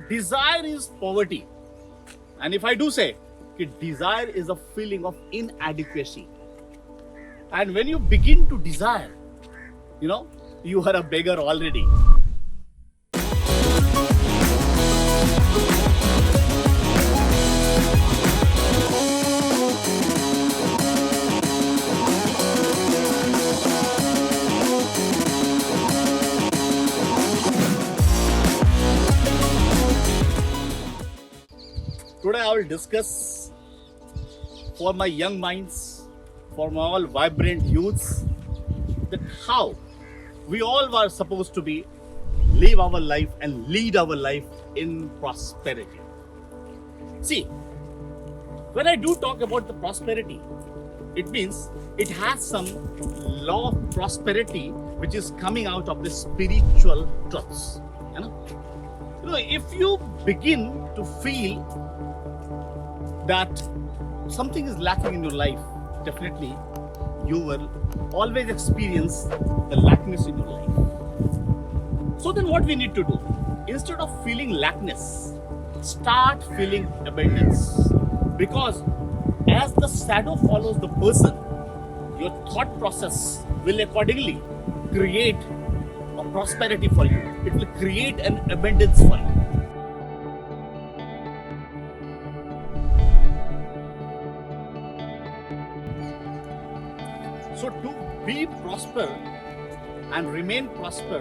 desire is poverty. And if I do say, desire is a feeling of inadequacy. And when you begin to desire, you are a beggar already. Today I will discuss for my young minds, for my all vibrant youths, that how we all were supposed to be live our life and lead our life in prosperity. See, when I do talk about the prosperity, it means it has some law of prosperity which is coming out of the spiritual truths. If you begin to feel that something is lacking in your life, definitely you will always experience the lackness in your life. So then what we need to do, instead of feeling lackness, start feeling abundance. Because as the shadow follows the person, your thought process will accordingly create a prosperity for you. It will create an abundance for you. So to be prosper and remain prosper,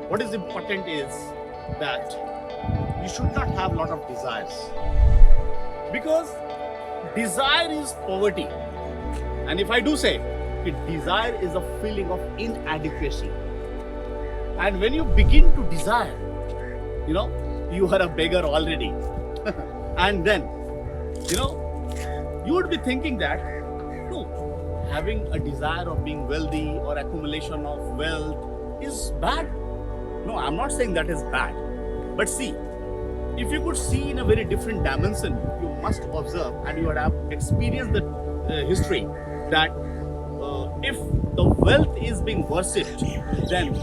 what is important is that you should not have a lot of desires. Because desire is poverty. And if I do say, desire is a feeling of inadequacy. And when you begin to desire, you are a beggar already. And then, you would be thinking that, no, having a desire of being wealthy or accumulation of wealth is bad. No, I'm not saying that is bad. But see, if you could see in a very different dimension, you must observe and you would have experienced the history that if the wealth is being worshipped, then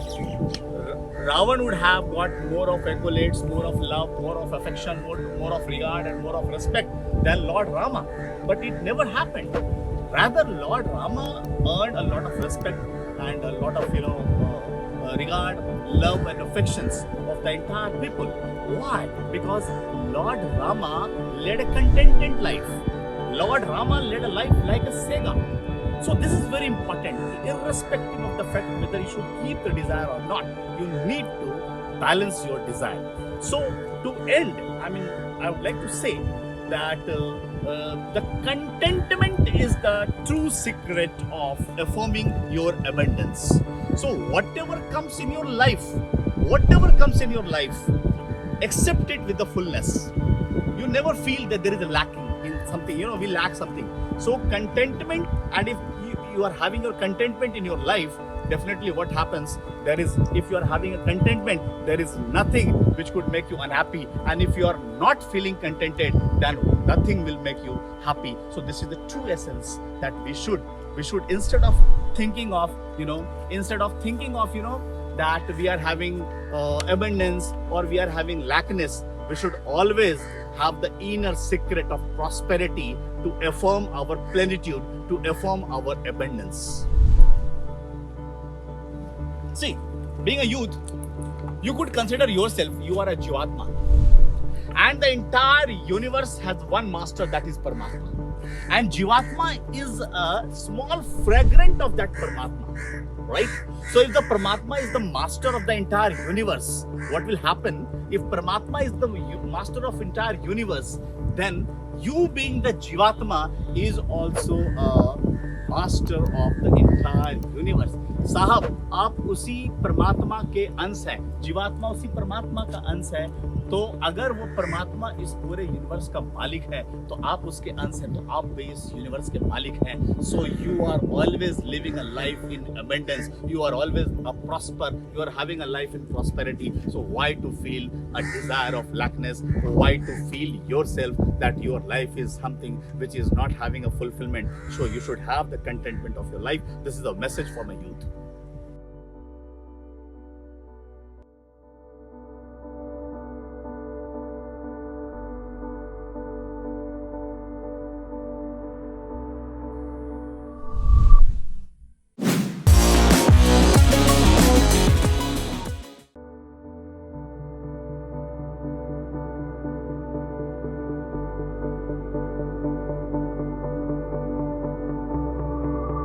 Ravan would have got more of accolades, more of love, more of affection, more of regard and more of respect than Lord Rama. But it never happened. Rather, Lord Rama earned a lot of respect and a lot of regard, love and affections of the entire people. Why? Because Lord Rama led a contented life. Lord Rama led a life like a Sega. So this is very important. Irrespective of the fact whether you should keep the desire or not, you need to balance your desire. So to end, I would like to say that the contentment is the true secret of affirming your abundance. So whatever comes in your life, accept it with the fullness. You never feel that there is a lacking in something, we lack something. So contentment, and if you are having your contentment in your life, definitely what happens, if you are having a contentment, there is nothing which could make you unhappy. And if you are not feeling contented, then nothing will make you happy. So this is the true essence that we should instead of thinking of that we are having abundance or we are having lackness, we should always have the inner secret of prosperity to affirm our plenitude, to affirm our abundance. See, being a youth, you could consider yourself, you are a Jivatma. And the entire universe has one master, that is Paramatma. And Jivatma is a small fragment of that Paramatma. Right? So if the Paramatma is the master of the entire universe, what will happen if Paramatma is the master of entire universe, then you being the Jivatma is also a master of the entire universe. साहब, आप उसी परमात्मा के अंश हैं, जीवात्मा उसी परमात्मा का अंश है, तो अगर वो परमात्मा इस पूरे यूनिवर्स का मालिक है तो आप उसके अंश हैं, तो आप भी इस यूनिवर्स के मालिक हैं. So you are always living a life in abundance, you are always a prosper, you are having a life in prosperity. So why to feel a desire of lackness, why to feel yourself that your life is something which is not having a fulfillment? So you should have the contentment of your life. This is a message for my youth.